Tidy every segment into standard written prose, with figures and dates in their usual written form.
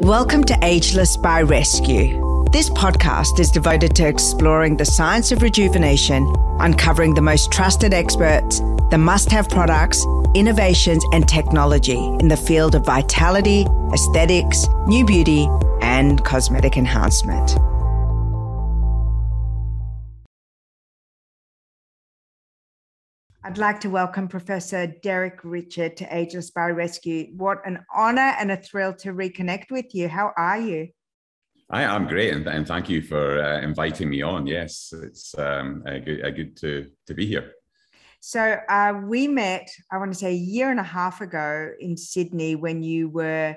Welcome to Ageless by Rescu. This podcast is devoted to exploring the science of rejuvenation, uncovering the most trusted experts, the must-have products, innovations, and technology in the field of vitality, aesthetics, new beauty, and cosmetic enhancement. I'd like to welcome Professor Derek Richard to Ageless by Rescu. What an honor and a thrill to reconnect with you. How are you? I'm great, and thank you for inviting me on. Yes, it's good to be here. So we met, I want to say, a year and a half ago in Sydney when you were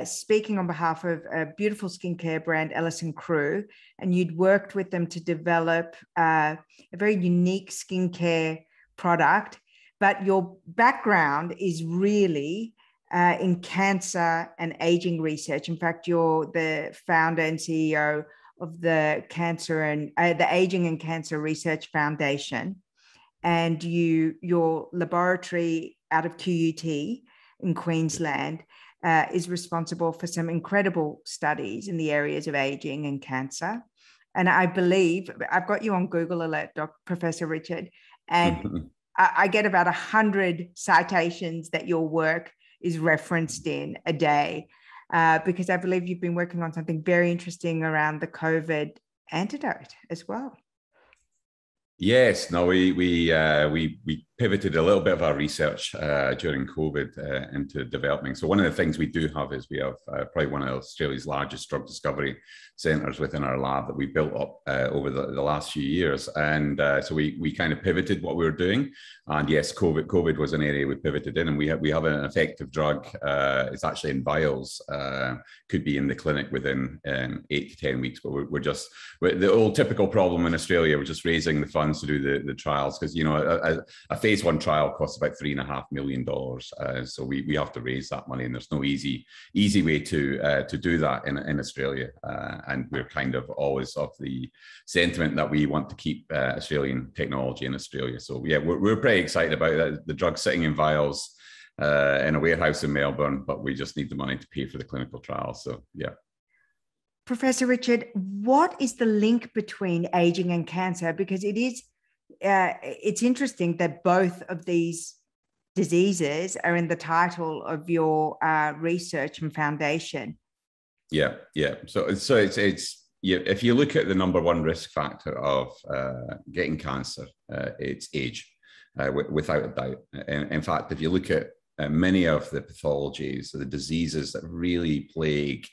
speaking on behalf of a beautiful skincare brand, Ellis & Crew, and you'd worked with them to develop a very unique skincare product, but your background is really in cancer and aging research. In fact, you're the founder and CEO of the Cancer and the Aging and Cancer Research Foundation, and your laboratory out of QUT in Queensland is responsible for some incredible studies in the areas of aging and cancer. And I believe I've got you on Google Alert, Professor Richard, and I get about 100 citations that your work is referenced in a day, because I believe you've been working on something very interesting around the COVID antidote as well. Yes, no, we pivoted a little bit of our research during COVID into developing. So one of the things we do have is we have probably one of Australia's largest drug discovery centres within our lab that we built up over the last few years. And so we kind of pivoted what we were doing. And yes, COVID was an area we pivoted in, and we have an effective drug. It's actually in vials, could be in the clinic within 8 to 10 weeks. But we're the old typical problem in Australia. We're just raising the funds to do the trials, because a phase 1 trial costs about $3.5 million. So we have to raise that money, and there's no easy way to do that in Australia. And we're kind of always of the sentiment that we want to keep Australian technology in Australia. So yeah, we're pretty excited about that. The drug's sitting in vials in a warehouse in Melbourne, but we just need the money to pay for the clinical trial. So yeah. Professor Richard, what is the link between aging and cancer? Because it's interesting that both of these diseases are in the title of your research and foundation. Yeah. So it's if you look at the number one risk factor of getting cancer, it's age, without a doubt. In fact, if you look at many of the pathologies, the diseases that really plague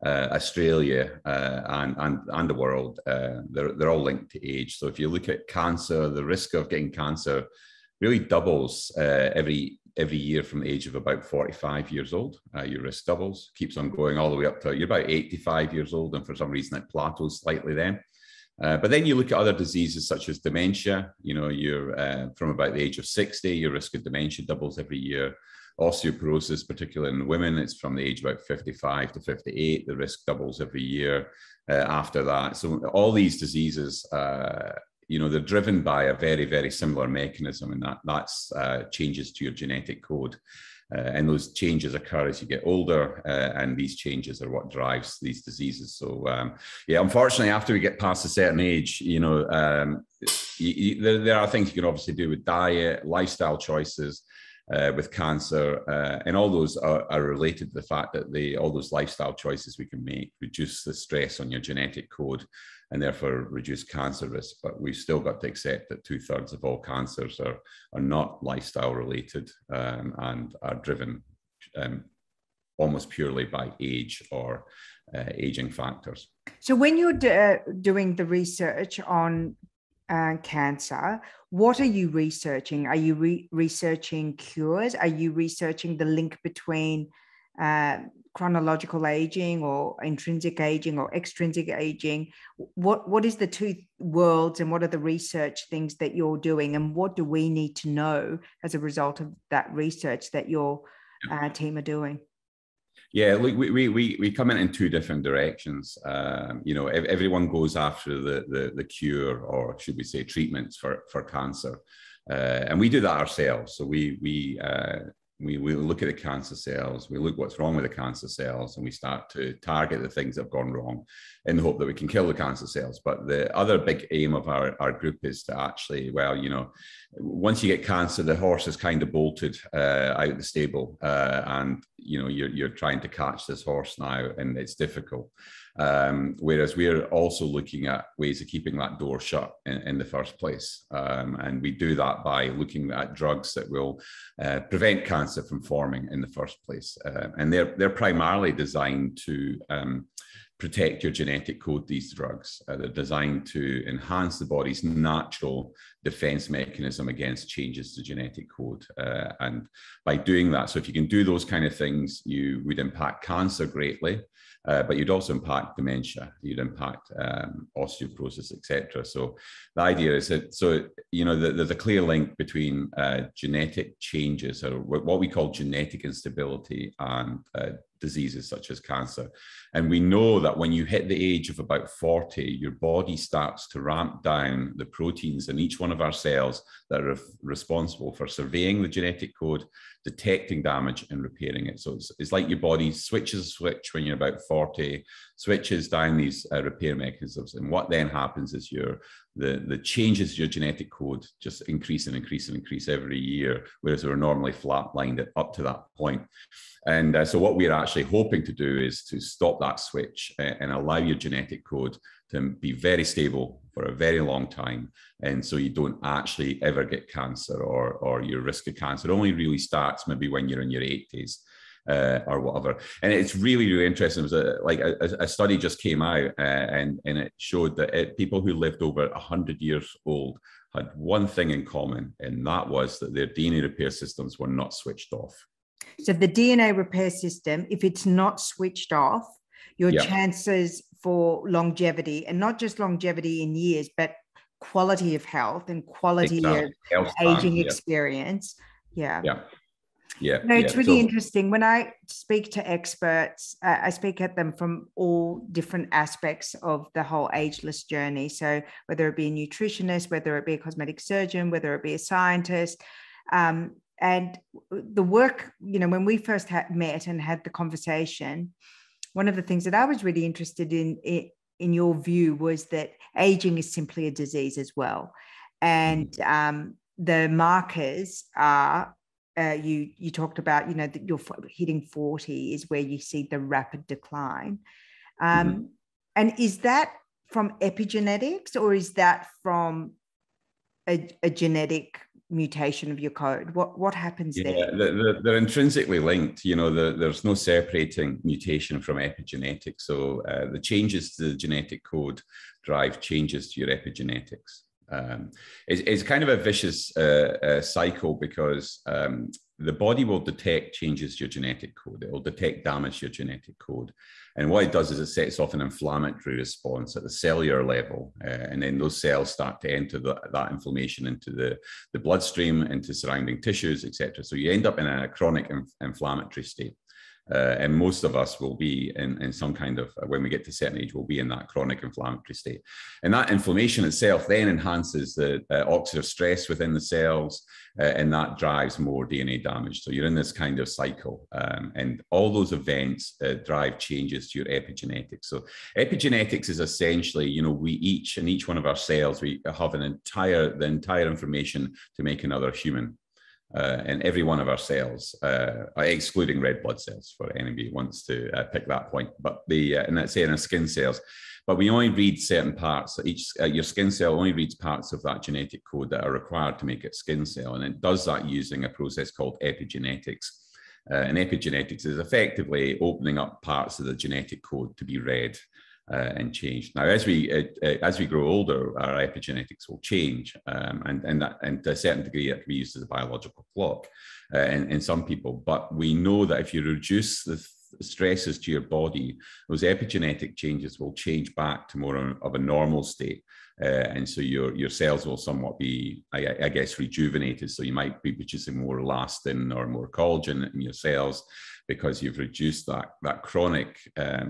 Australia and the world, they're all linked to age. So if you look at cancer, the risk of getting cancer really doubles every year from the age of about 45 years old. Your risk doubles, keeps on going all the way up to you're about 85 years old, and for some reason it plateaus slightly then. But then you look at other diseases such as dementia. You're from about the age of 60, your risk of dementia doubles every year. Osteoporosis, particularly in women, it's from the age of about 55 to 58. The risk doubles every year after that. So all these diseases, they're driven by a very, very similar mechanism, and that's changes to your genetic code. And those changes occur as you get older, and these changes are what drives these diseases. So, unfortunately, after we get past a certain age, there are things you can obviously do with diet, lifestyle choices, with cancer, and all those are related to the fact that all those lifestyle choices we can make reduce the stress on your genetic code, and therefore reduce cancer risk. But we've still got to accept that 2/3 of all cancers are not lifestyle related, and are driven almost purely by age or aging factors. So when you're doing the research on cancer, what are you researching? Are you researching cures? Are you researching the link between chronological aging or intrinsic aging or extrinsic aging? What is the two worlds, and what are the research things that you're doing, and what do we need to know as a result of that research that your team are doing? Yeah, look, we come in two different directions. Everyone goes after the cure, or should we say treatments for cancer. And we do that ourselves. So we We look at the cancer cells, we look what's wrong with the cancer cells, and we start to target the things that have gone wrong in the hope that we can kill the cancer cells. But the other big aim of our group is to actually, well, you know, once you get cancer, the horse is kind of bolted out of the stable, and you know, you're trying to catch this horse now, and it's difficult. Whereas we're also looking at ways of keeping that door shut in the first place. And we do that by looking at drugs that will prevent cancer from forming in the first place. And they're primarily designed to protect your genetic code, these drugs. They're designed to enhance the body's natural defense mechanism against changes to genetic code. And by doing that, so if you can do those kind of things, you would impact cancer greatly. But you'd also impact dementia, you'd impact osteoporosis, etc. So the idea is that, so, you know, there's a clear link between genetic changes, or what we call genetic instability, and diseases such as cancer. And we know that when you hit the age of about 40, your body starts to ramp down the proteins in each one of our cells that are responsible for surveying the genetic code, detecting damage, and repairing it. So it's like your body switches a switch when you're about 40, switches down these repair mechanisms. And what then happens is the changes to your genetic code just increase and increase and increase every year, whereas they were normally flatlined up to that point. And so what we're actually hoping to do is to stop that switch and allow your genetic code to be very stable for a very long time. And so you don't actually ever get cancer, or your risk of cancer only really starts maybe when you're in your 80s. Or whatever. And it's really, really interesting. It was a study just came out, and it showed that people who lived over 100 years old had one thing in common, and that was that their DNA repair systems were not switched off. So the DNA repair system, if it's not switched off, your chances for longevity, and not just longevity in years, but quality of health and quality of aging experience. Yeah. No, it's really interesting. When I speak to experts, I speak at them from all different aspects of the whole ageless journey. So whether it be a nutritionist, whether it be a cosmetic surgeon, whether it be a scientist, and the work, you know, when we first met and had the conversation, one of the things that I was really interested in your view was that aging is simply a disease as well. And the markers are, you talked about, you know, that you're hitting 40 is where you see the rapid decline. And is that from epigenetics, or is that from a genetic mutation of your code? What happens there? They're intrinsically linked. You know, there's no separating mutation from epigenetics. So the changes to the genetic code drive changes to your epigenetics. It's kind of a vicious cycle, because the body will detect changes to your genetic code. It will detect damage to your genetic code. And what it does is it sets off an inflammatory response at the cellular level. And then those cells start to enter that inflammation into the bloodstream, into surrounding tissues, etc. So you end up in a chronic inflammatory state. And most of us will be in some kind of, when we get to a certain age, will be in that chronic inflammatory state. And that inflammation itself then enhances the oxidative stress within the cells, and that drives more DNA damage. So you're in this kind of cycle. And all those events drive changes to your epigenetics. So epigenetics is essentially, you know, we each, in each one of our cells, we have the entire information to make another human. In every one of our cells, excluding red blood cells, for anybody who wants to pick that point. But and let's say in our skin cells, but we only read certain parts. Your skin cell only reads parts of that genetic code that are required to make it skin cell, and it does that using a process called epigenetics. And epigenetics is effectively opening up parts of the genetic code to be read and changed. Now, as we grow older, our epigenetics will change, and to a certain degree, it can be used as a biological clock in some people. But we know that if you reduce the stresses to your body, those epigenetic changes will change back to more of a normal state. and so your cells will somewhat be, I guess, rejuvenated. So you might be producing more elastin or more collagen in your cells because you've reduced that chronic,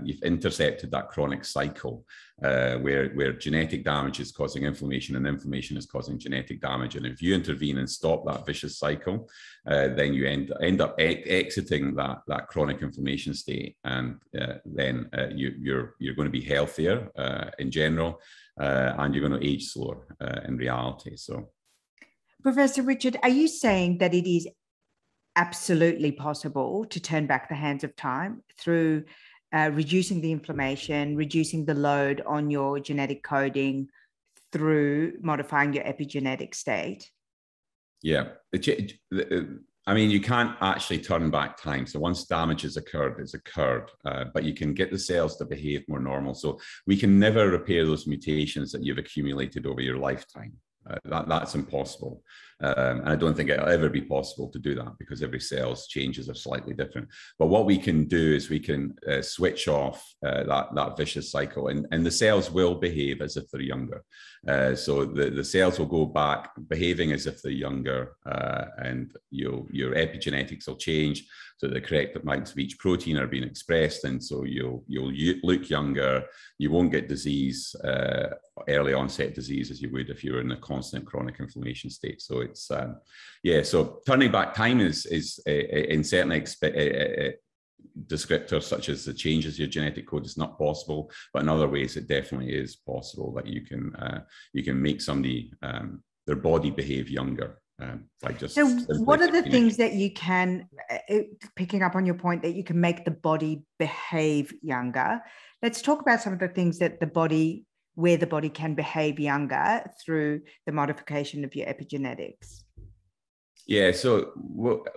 you've intercepted that chronic cycle where genetic damage is causing inflammation and inflammation is causing genetic damage. And if you intervene and stop that vicious cycle, then you end up exiting that chronic inflammation state, and then you're going to be healthier in general, and you're going to age slower in reality. So, Professor Richard, are you saying that it is absolutely possible to turn back the hands of time through reducing the inflammation, reducing the load on your genetic coding through modifying your epigenetic state? Yeah. I mean, you can't actually turn back time. So once damage has occurred, it's occurred, but you can get the cells to behave more normal. So we can never repair those mutations that you've accumulated over your lifetime. That's impossible. And I don't think it'll ever be possible to do that because every cell's changes are slightly different. But what we can do is we can switch off that vicious cycle, and the cells will behave as if they're younger. So the cells will go back behaving as if they're younger, and your epigenetics will change. So the correct amounts of each protein are being expressed, and so you'll look younger. You won't get disease, early onset disease, as you would if you were in a constant chronic inflammation state. So it's so turning back time is in certain descriptors such as the changes your genetic code is not possible, but in other ways it definitely is possible that you can make somebody their body behave younger. So what are the things that you can, picking up on your point that you can make the body behave younger, let's talk about some of the things that where the body can behave younger through the modification of your epigenetics. Yeah, so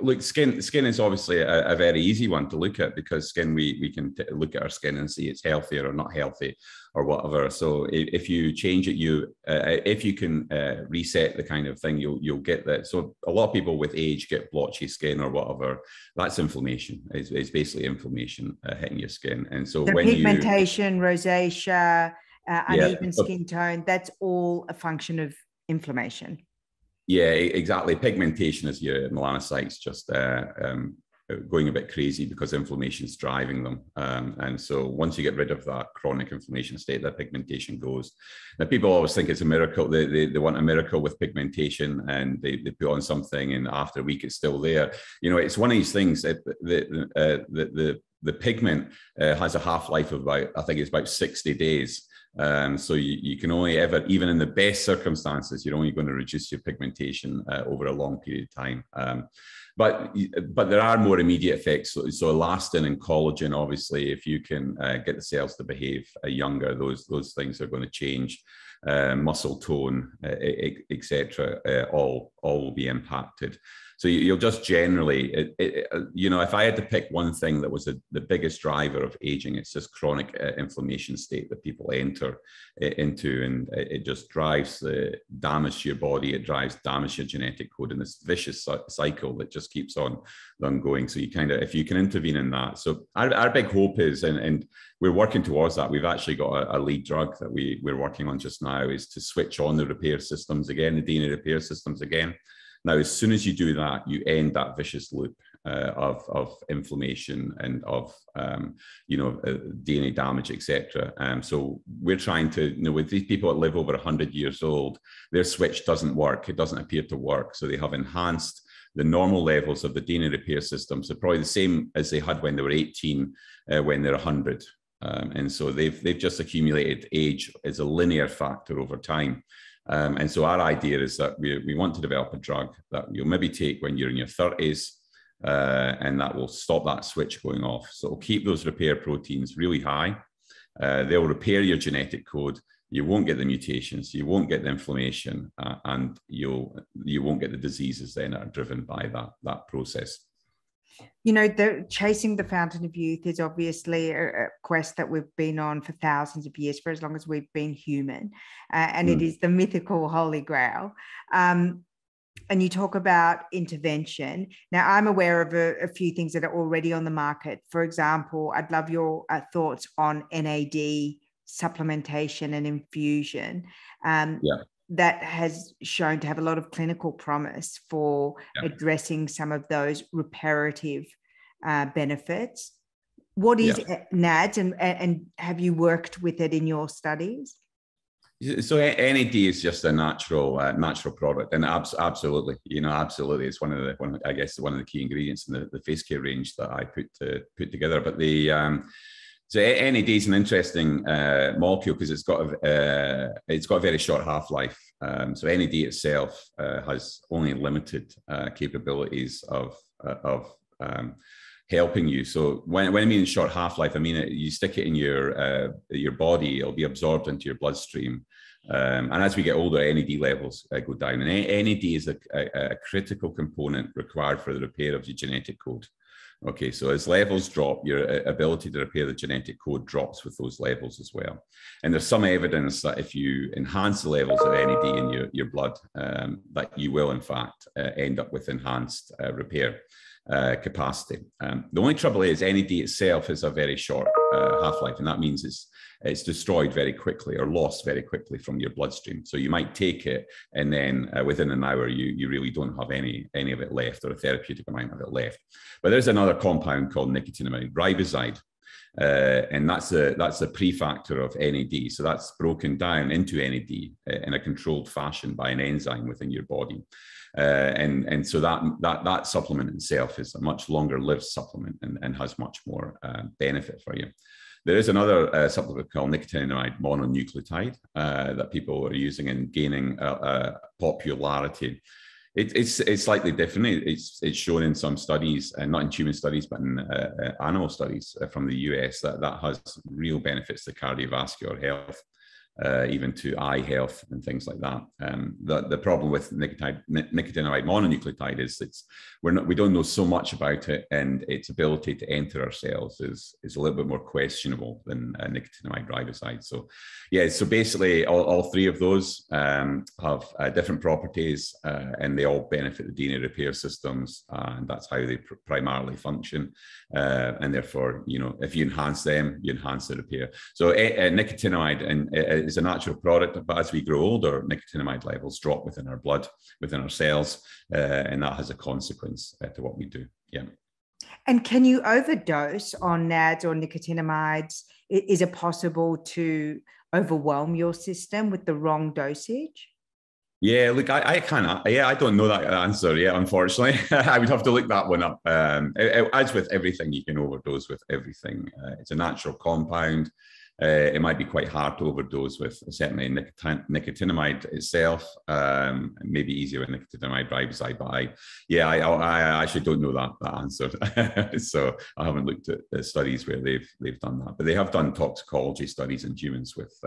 look, skin is obviously a very easy one to look at, because skin, we can look at our skin and see it's healthy or not healthy or whatever. So if you change it, if you can reset the kind of thing, you'll get that. So a lot of people with age get blotchy skin or whatever. That's inflammation. It's basically inflammation hitting your skin. And so the pigmentation, rosacea, uneven skin tone, that's all a function of inflammation. Yeah, exactly. Pigmentation is your melanocytes just going a bit crazy because inflammation is driving them. And so once you get rid of that chronic inflammation state, that pigmentation goes. Now, people always think it's a miracle. They want a miracle with pigmentation, and they put on something and after a week it's still there. You know, it's one of these things that the pigment has a half-life of about 60 days. So you can only ever, even in the best circumstances, you're only going to reduce your pigmentation over a long period of time. But there are more immediate effects. So elastin and collagen, obviously, if you can get the cells to behave younger, those things are going to change. Muscle tone, etc., all will be impacted. So you'll just generally, if I had to pick one thing that was the biggest driver of aging, it's this chronic inflammation state that people enter into, and it just drives damage to your body. It drives damage to your genetic code in this vicious cycle that just keeps on going. So you if you can intervene in that. So our big hope is, and we're working towards that. We've actually got a lead drug that we're working on just now, is to switch on the repair systems again, the DNA repair systems again. Now, as soon as you do that, you end that vicious loop of inflammation and of DNA damage, etc. So we're trying to, with these people that live over 100 years old, their switch doesn't work. It doesn't appear to work. So they have enhanced the normal levels of the DNA repair system. So probably the same as they had when they were 18, when they're 100. And so they've just accumulated age as a linear factor over time. And so our idea is that we want to develop a drug that you'll maybe take when you're in your 30s, and that will stop that switch going off. So it'll keep those repair proteins really high. They'll repair your genetic code. You won't get the mutations, you won't get the inflammation, and you won't get the diseases then that are driven by that process. Chasing the fountain of youth is obviously a quest that we've been on for thousands of years, for as long as we've been human. And it is the mythical Holy Grail. And you talk about intervention. Now, I'm aware of a few things that are already on the market. For example, I'd love your thoughts on NAD supplementation and infusion. Yeah. That has shown to have a lot of clinical promise for addressing some of those reparative benefits. What is NADS, and have you worked with it in your studies? So NAD is just a natural product, and absolutely, absolutely, it's one of the key ingredients in the face care range that I put together. But so NAD is an interesting molecule because it's got a very short half-life. So NAD itself has only limited capabilities of helping you. So when I mean short half-life, I mean you stick it in your body, it'll be absorbed into your bloodstream. And as we get older, NAD levels go down. And NAD is a critical component required for the repair of your genetic code. Okay, so as levels drop, your ability to repair the genetic code drops with those levels as well. And there's some evidence that if you enhance the levels of NAD in your blood, that you will in fact end up with enhanced repair capacity. The only trouble is NAD itself is a very short half-life, and that means it's destroyed very quickly or lost very quickly from your bloodstream. So you might take it, and then within an hour, you really don't have any of it left, or a therapeutic amount of it left. But there's another compound called nicotinamide riboside, and that's a prefactor of NAD. So that's broken down into NAD in a controlled fashion by an enzyme within your body. And so that supplement itself is a much longer lived supplement and has much more benefit for you. There is another supplement called nicotinamide mononucleotide that people are using and gaining popularity. It's slightly different. It's shown in some studies, not in human studies, but in animal studies from the US, that has real benefits to cardiovascular health. Even to eye health and things like that. The problem with nicotinamide mononucleotide is we don't know so much about it, and its ability to enter our cells is a little bit more questionable than nicotinamide riboside. So so basically all three of those have different properties, and they all benefit the DNA repair systems, and that's how they primarily function. And therefore, if you enhance them, you enhance the repair. So nicotinamide is a natural product, but as we grow older, nicotinamide levels drop within our blood, within our cells, and that has a consequence to what we do. Yeah. And can you overdose on NADs or nicotinamides? Is it possible to overwhelm your system with the wrong dosage? Yeah, look, I can't. Yeah, I don't know that answer. Yeah, unfortunately, I would have to look that one up. As with everything, you can overdose with everything. It's a natural compound. It might be quite hard to overdose with certainly nicotinamide itself. Maybe easier with nicotinamide riboside, but I actually don't know that answer. So I haven't looked at the studies where they've done that, but they have done toxicology studies in humans with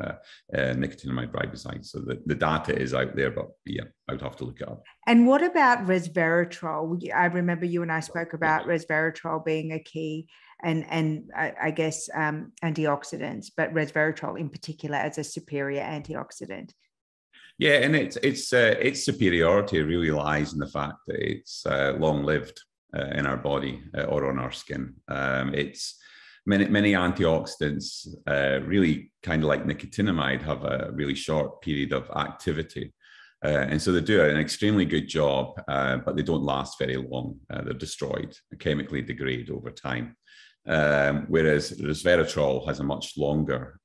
nicotinamide riboside. So the data is out there, but yeah, I would have to look it up. And what about resveratrol? I remember you and I spoke about resveratrol being a key, and I guess antioxidants, but resveratrol in particular as a superior antioxidant. Yeah, and its superiority really lies in the fact that it's long-lived in our body or on our skin. It's many antioxidants, really kind of like nicotinamide, have a really short period of activity. And so they do an extremely good job, but they don't last very long. They're destroyed, chemically degrade over time. Whereas resveratrol has a much longer,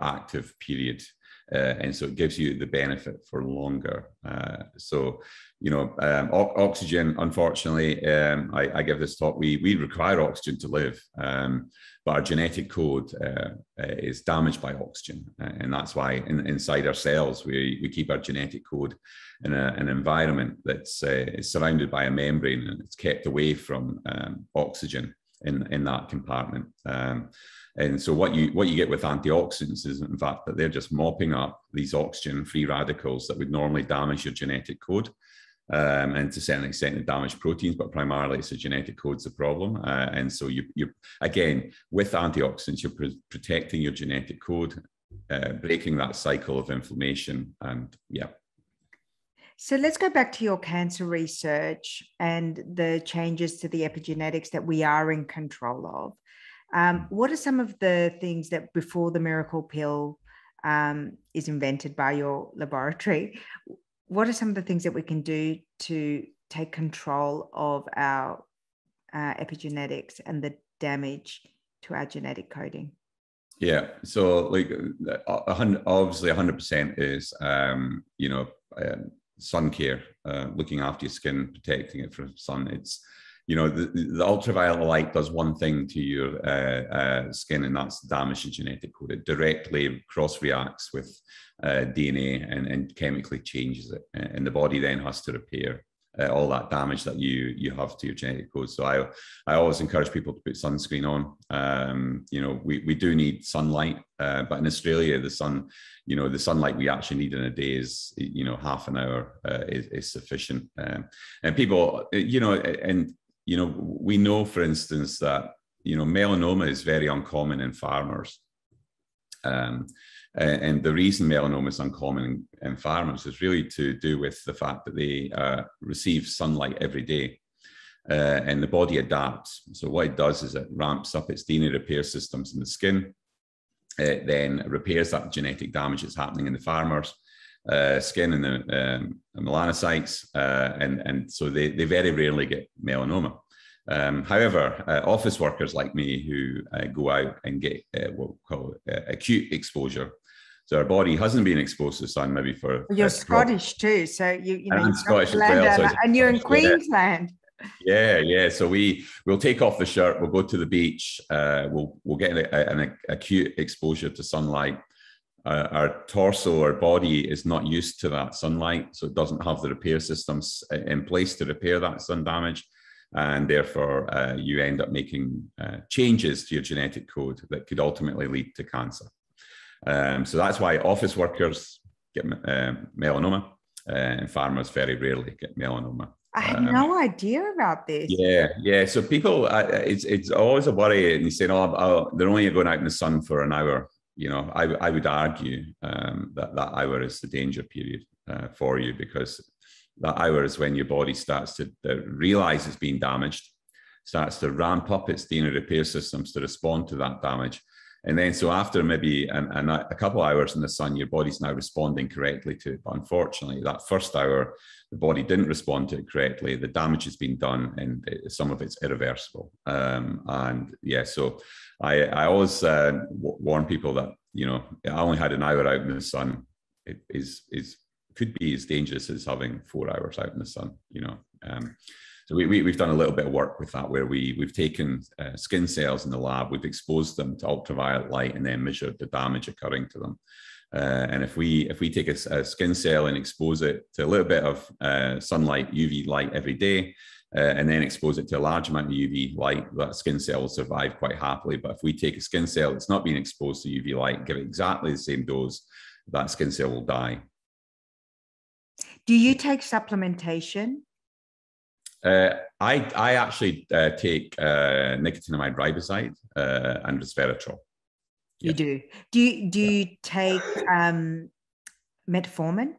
active period. And so it gives you the benefit for longer. Oxygen, unfortunately, I give this talk, we require oxygen to live, but our genetic code is damaged by oxygen. And that's why inside our cells, we keep our genetic code in an environment that's is surrounded by a membrane, and it's kept away from oxygen in that compartment. And so what you get with antioxidants is, in fact, that they're just mopping up these oxygen-free radicals that would normally damage your genetic code, and to a certain extent, they damage proteins, but primarily it's the genetic code's the problem. And so you again, with antioxidants, you're protecting your genetic code, breaking that cycle of inflammation, and yeah. So let's go back to your cancer research and the changes to the epigenetics that we are in control of. What are some of the things that before the miracle pill is invented by your laboratory, what are some of the things that we can do to take control of our epigenetics and the damage to our genetic coding? Yeah, so like obviously 100% is, sun care, looking after your skin, protecting it from sun. It's, the ultraviolet light does one thing to your skin, and that's damage the genetic code. It directly cross-reacts with DNA and chemically changes it. And the body then has to repair all that damage that you have to your genetic code. So I always encourage people to put sunscreen on. We do need sunlight, but in Australia, the sunlight we actually need in a day is, half an hour is sufficient. And people, we know, for instance, that, melanoma is very uncommon in farmers. And the reason melanoma is uncommon in farmers is really to do with the fact that they receive sunlight every day, and the body adapts. So what it does is it ramps up its DNA repair systems in the skin. It then repairs that genetic damage that's happening in the farmer's skin and the melanocytes, and so they very rarely get melanoma. However, office workers like me who go out and get what we call acute exposure. So our body hasn't been exposed to the sun maybe for... You're Scottish too, so you're Scottish as well. And you're in Queensland. Yeah. So we'll take off the shirt, we'll go to the beach, we'll get an acute exposure to sunlight. Our torso, our body is not used to that sunlight, so it doesn't have the repair systems in place to repair that sun damage. And therefore, you end up making changes to your genetic code that could ultimately lead to cancer. So that's why office workers get melanoma, and farmers very rarely get melanoma. I had no idea about this. Yeah. So people, it's always a worry, and you say, "Oh, they're only going out in the sun for an hour." I would argue that hour is the danger period for you, because that hour is when your body starts to realize it's been damaged, starts to ramp up its DNA repair systems to respond to that damage. And then, so after maybe a couple of hours in the sun, your body's now responding correctly to it. But unfortunately, that first hour, the body didn't respond to it correctly. The damage has been done, and some of it's irreversible. So I always warn people that, I only had an hour out in the sun. It could be as dangerous as having 4 hours out in the sun, So we've done a little bit of work with that, where we've taken skin cells in the lab, we've exposed them to ultraviolet light, and then measured the damage occurring to them. And if we take a skin cell and expose it to a little bit of sunlight, UV light every day, and then expose it to a large amount of UV light, that skin cell will survive quite happily. But if we take a skin cell that's not being exposed to UV light, give it exactly the same dose, that skin cell will die. Do you take supplementation? I actually take nicotinamide riboside and resveratrol. You do. Do you take metformin?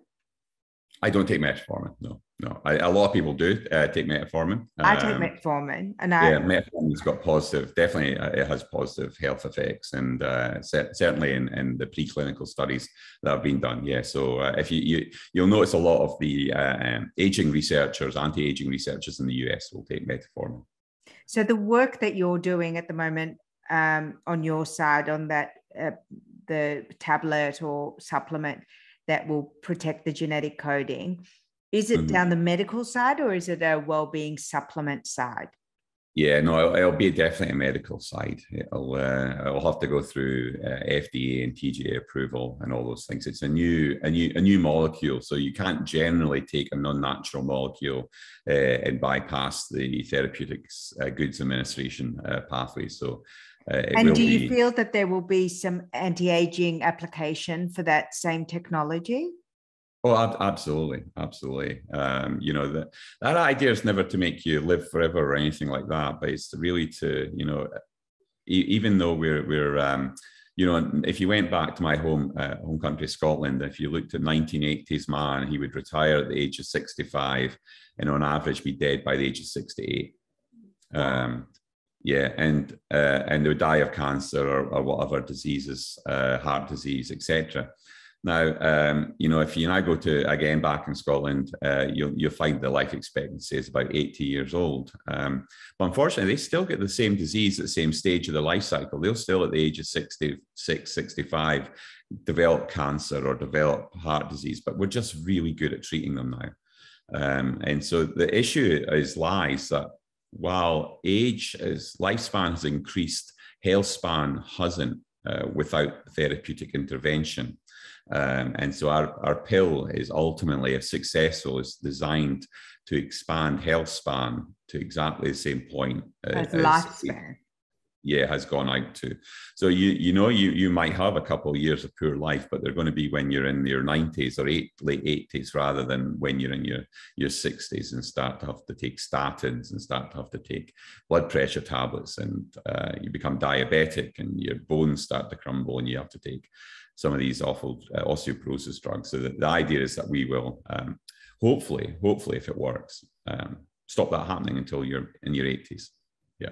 I don't take metformin. No. A lot of people do take metformin. I take metformin, and metformin's got definitely it has positive health effects, and certainly in the preclinical studies that have been done. Yeah, so if you'll notice a lot of the anti-aging researchers in the US will take metformin. So the work that you're doing at the moment on your side, on that the tablet or supplement that will protect the genetic coding, is it down the medical side, or is it a well-being supplement side? Yeah, no, it'll be definitely a medical side. It'll have to go through FDA and TGA approval and all those things. It's a new molecule, so you can't generally take a non-natural molecule and bypass the therapeutics goods administration pathway. So, and do you feel that there will be some anti-aging application for that same technology? Oh, absolutely. That idea is never to make you live forever or anything like that, but it's really to, even though we're if you went back to my home country, Scotland, if you looked at 1980s man, he would retire at the age of 65 and on average be dead by the age of 68. Yeah, and they would die of cancer or whatever diseases, heart disease, etc. Now, you know, if you now go to, again, back in Scotland, you'll find the life expectancy is about 80 years old. But unfortunately, they still get the same disease at the same stage of the life cycle. They'll still, at the age of 66, 65, develop cancer or develop heart disease, but we're just really good at treating them now. And so the issue lies that while lifespan has increased, health span hasn't without therapeutic intervention. And so our pill is ultimately, if successful, is designed to expand health span to exactly the same point as lifespan. Yeah, has gone out to. So you might have a couple of years of poor life, but they're going to be when you're in your 90s or late 80s, rather than when you're in your 60s and start to have to take statins and start to have to take blood pressure tablets, and you become diabetic and your bones start to crumble and you have to take some of these awful osteoporosis drugs. So the idea is that we will hopefully, if it works, stop that happening until you're in your 80s. Yeah.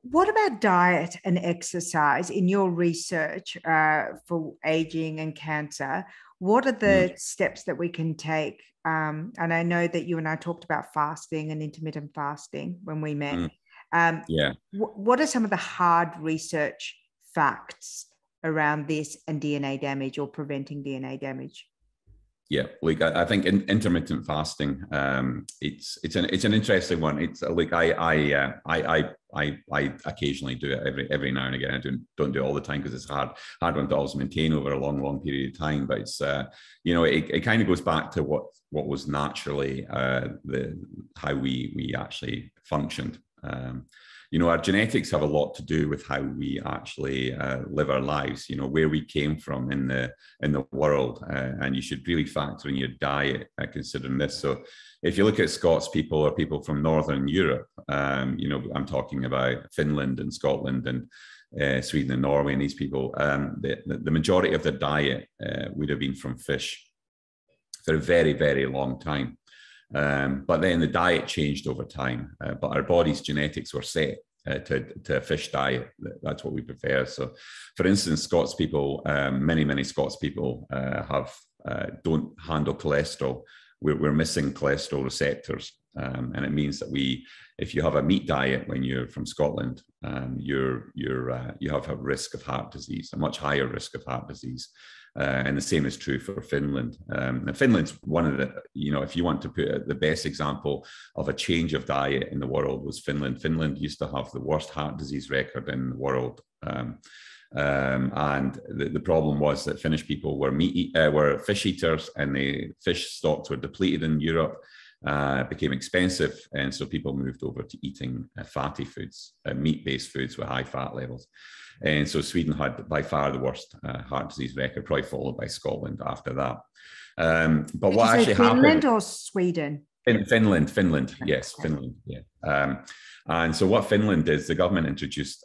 What about diet and exercise in your research for aging and cancer? What are the steps that we can take? And I know that you and I talked about fasting and intermittent fasting when we met. What are some of the hard research facts around this and DNA damage, or preventing DNA damage? Yeah, like I think intermittent fasting, it's an interesting one. It's like I occasionally do it every now and again. I don't do it all the time because it's hard one to also maintain over a long period of time. But it's you know, it kind of goes back to what was naturally how we actually functioned. You know, our genetics have a lot to do with how we actually live our lives, you know, where we came from in the world. And you should really factor in your diet considering this. So if you look at Scots people or people from Northern Europe, you know, I'm talking about Finland and Scotland and Sweden and Norway, and these people, the majority of their diet would have been from fish for a very, very long time. But then the diet changed over time, but our body's genetics were set to a fish diet. That's what we prefer. So, for instance, Scots people, many Scots people don't handle cholesterol. We're missing cholesterol receptors, and it means that if you have a meat diet when you're from Scotland, you have a risk of heart disease, a much higher risk of heart disease. And the same is true for Finland. And Finland's one of the, you know, if you want to put the best example of a change of diet in the world was Finland. Finland used to have the worst heart disease record in the world. And the problem was that Finnish people were fish eaters, and the fish stocks were depleted in Europe. Became expensive, and so people moved over to eating fatty foods, meat-based foods with high fat levels. And so Sweden had by far the worst heart disease record, probably followed by Scotland after that. But what actually happened? Finland or Sweden? Finland, yes, Okay. Finland, yeah. And so what Finland did is the government introduced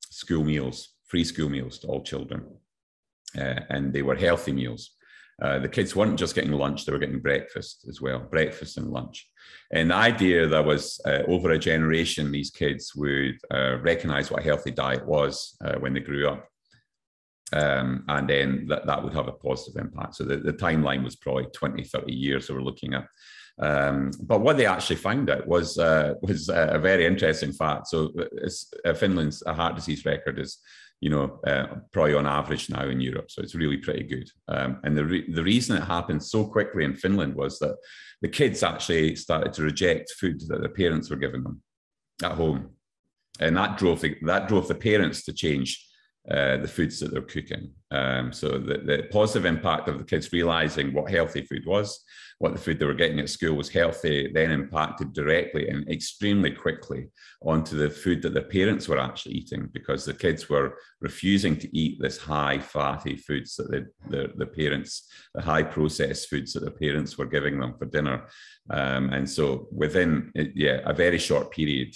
school meals, free school meals to all children, and they were healthy meals. The kids weren't just getting lunch, they were getting breakfast as well, breakfast and lunch. And the idea that was over a generation, these kids would recognize what a healthy diet was when they grew up. And then that would have a positive impact. So the timeline was probably 20, 30 years that we're looking at. But what they actually found out was a very interesting fact. So Finland's heart disease record is, you know, probably on average now in Europe. So it's really pretty good. And the reason it happened so quickly in Finland was that the kids actually started to reject food that their parents were giving them at home. And that drove the parents to change the foods that they're cooking. So the positive impact of the kids realizing what healthy food was, what the food they were getting at school was healthy, then impacted directly and extremely quickly onto the food that their parents were actually eating, because the kids were refusing to eat this high fatty foods that the parents, the high processed foods that their parents were giving them for dinner. And so within a very short period,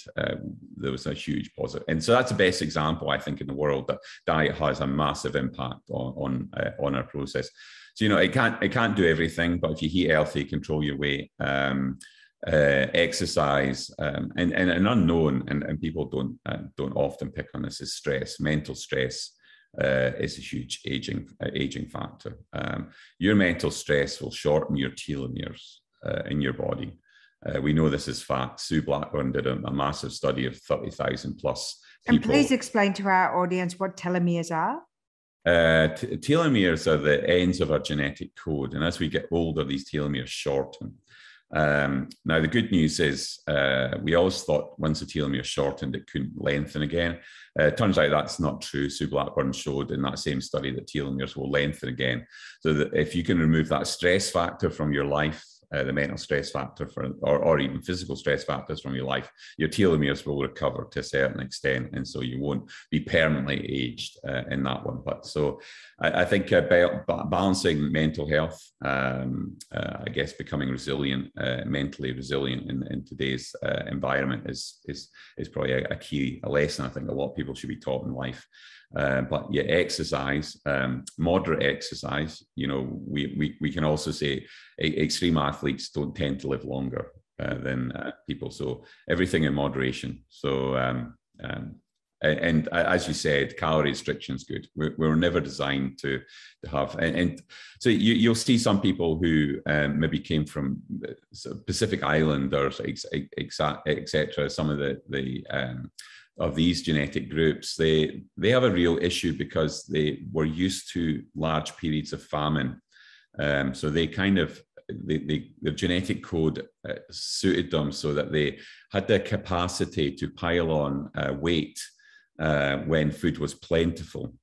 there was a huge positive. And so that's the best example, I think, in the world that diet has a massive impact on our process. So, you know, it can't do everything, but if you eat healthy, control your weight, exercise, and an unknown, and people don't often pick on this, is stress. Mental stress is a huge aging factor. Your mental stress will shorten your telomeres in your body. We know this is fact. Sue Blackburn did a massive study of 30,000 plus people. And please explain to our audience what telomeres are. Telomeres are the ends of our genetic code, and as we get older, these telomeres shorten. Now, the good news is we always thought once the telomere shortened, it couldn't lengthen again. It turns out that's not true. Sue Blackburn showed in that same study that telomeres will lengthen again. So that if you can remove that stress factor from your life, the mental stress factor or even physical stress factors from your life, your telomeres will recover to a certain extent, and so you won't be permanently aged in that one. But so I think balancing mental health, I guess becoming resilient, mentally resilient in today's environment is probably a key lesson I think a lot of people should be taught in life. But yeah, exercise, moderate exercise. You know, we can also say extreme athletes don't tend to live longer than people. So everything in moderation. So and as you said, calorie restriction is good. We're never designed to have, and so you'll see some people who maybe came from Pacific Islanders, etc. Some of the of these genetic groups, they have a real issue because they were used to large periods of famine. So they kind of, their genetic code suited them so that they had the capacity to pile on weight when food was plentiful.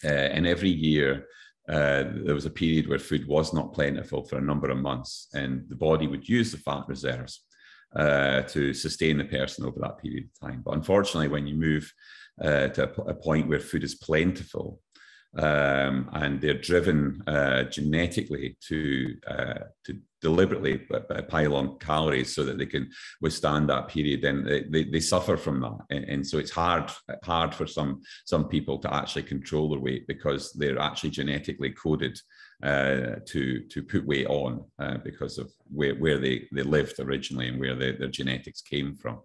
And every year, there was a period where food was not plentiful for a number of months, and the body would use the fat reserves to sustain the person over that period of time. But unfortunately, when you move to a point where food is plentiful, and they're driven genetically to deliberately pile on calories so that they can withstand that period, then they suffer from that. And so it's hard for some people to actually control their weight because they're actually genetically coded to put weight on because of where they lived originally and where their genetics came from.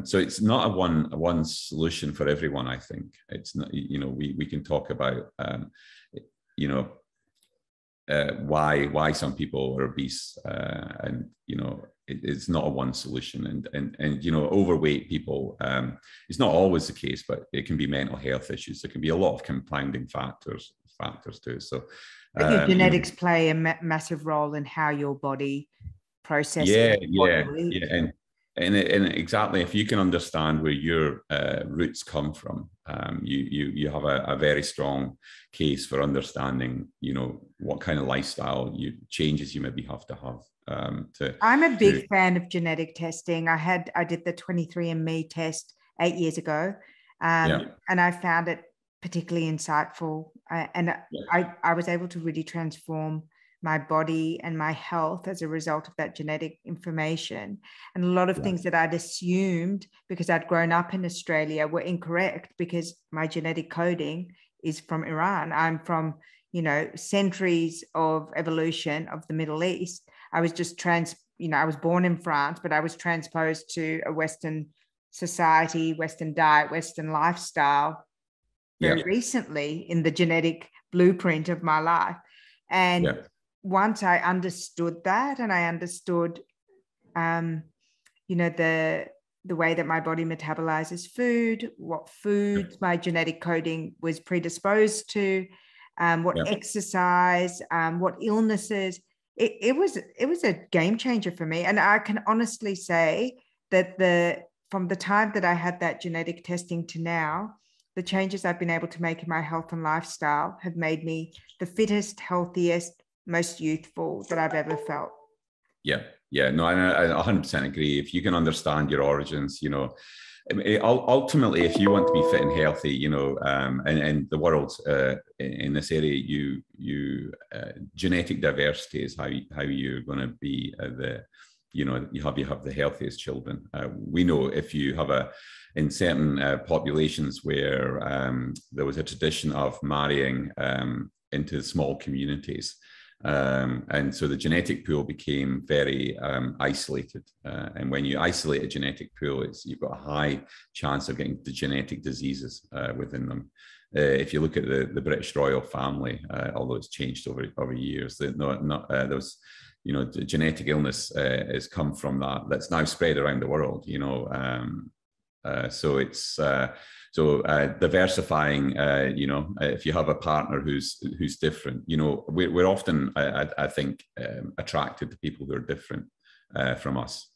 So it's not a one solution for everyone. I think it's not, you know, we can talk about you know, why some people are obese, and you know, it's not a one solution. And you know, overweight people, it's not always the case, but it can be mental health issues. There can be a lot of compounding factors too. So your genetics play a massive role in how your body processes. And exactly, if you can understand where your roots come from, you have a very strong case for understanding, you know, what kind of lifestyle changes you maybe have to have. I'm a big fan of genetic testing. I did the 23andMe test 8 years ago, and I found it particularly insightful. I was able to really transform my body and my health as a result of that genetic information. And a lot of things that I'd assumed because I'd grown up in Australia were incorrect because my genetic coding is from Iran. I'm from, you know, centuries of evolution of the Middle East. I was just I was born in France, but I was transposed to a Western society, Western diet, Western lifestyle very recently in the genetic blueprint of my life. And once I understood that, and I understood, you know, the way that my body metabolizes food, what foods my genetic coding was predisposed to, what exercise, what illnesses, it was a game changer for me. And I can honestly say that from the time that I had that genetic testing to now, the changes I've been able to make in my health and lifestyle have made me the fittest, healthiest, most youthful that I've ever felt. No, I 100% agree. If you can understand your origins, you know, ultimately, if you want to be fit and healthy, you know, and the world in this area, you genetic diversity is how you're going to be you know, you have the healthiest children. We know if you have in certain populations where there was a tradition of marrying into small communities, And so the genetic pool became very isolated. And when you isolate a genetic pool, you've got a high chance of getting the genetic diseases within them. If you look at the British royal family, although it's changed over years, those, the genetic illness has come from that's now spread around the world, so it's diversifying, if you have a partner who's different, we're often, I think, attracted to people who are different from us,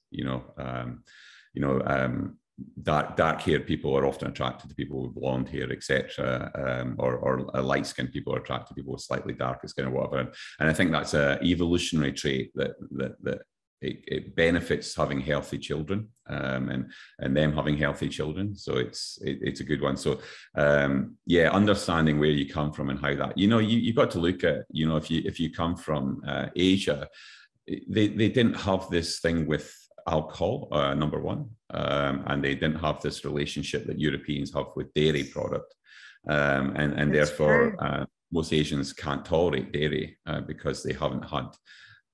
dark-haired people are often attracted to people with blonde hair, etc., or light-skinned people are attracted to people with slightly darker skin or whatever. And I think that's an evolutionary trait that it benefits having healthy children, and them having healthy children. So it's a good one. So understanding where you come from and how that, you've got to look at, if you come from Asia, they didn't have this thing with alcohol, number one, and they didn't have this relationship that Europeans have with dairy product, and therefore most Asians can't tolerate dairy because they haven't had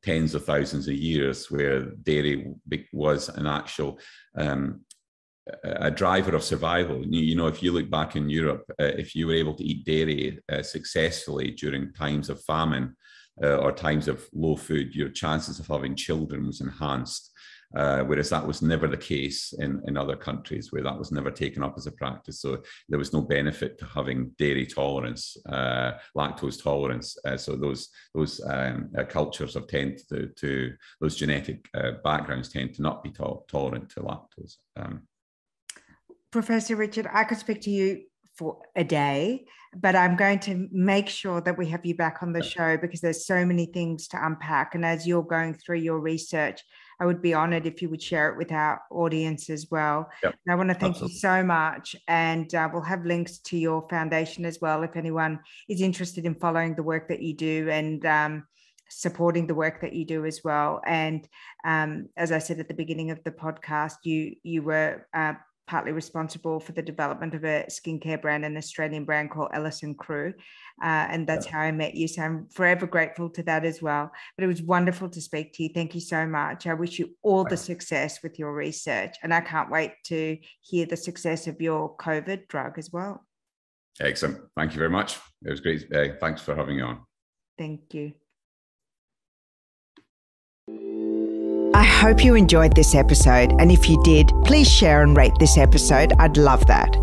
tens of thousands of years where dairy was an actual a driver of survival. If you look back in Europe, if you were able to eat dairy successfully during times of famine or times of low food, your chances of having children was enhanced. Whereas that was never the case in other countries where that was never taken up as a practice. So there was no benefit to having dairy tolerance, lactose tolerance. So those cultures have tended to those genetic backgrounds tend to not be tolerant to lactose. Professor Richard, I could speak to you for a day, but I'm going to make sure that we have you back on the show because there's so many things to unpack. And as you're going through your research, I would be honored if you would share it with our audience as well. Yep. And I want to thank you so much. And we'll have links to your foundation as well, if anyone is interested in following the work that you do and supporting the work that you do as well. And as I said at the beginning of the podcast, you were partly responsible for the development of a skincare brand, an Australian brand called Ageless. And that's how I met you. So I'm forever grateful to that as well. But it was wonderful to speak to you. Thank you so much. I wish you all the success with your research. And I can't wait to hear the success of your COVID drug as well. Excellent. Thank you very much. It was great. Thanks for having me on. Thank you. I hope you enjoyed this episode. And if you did, please share and rate this episode. I'd love that.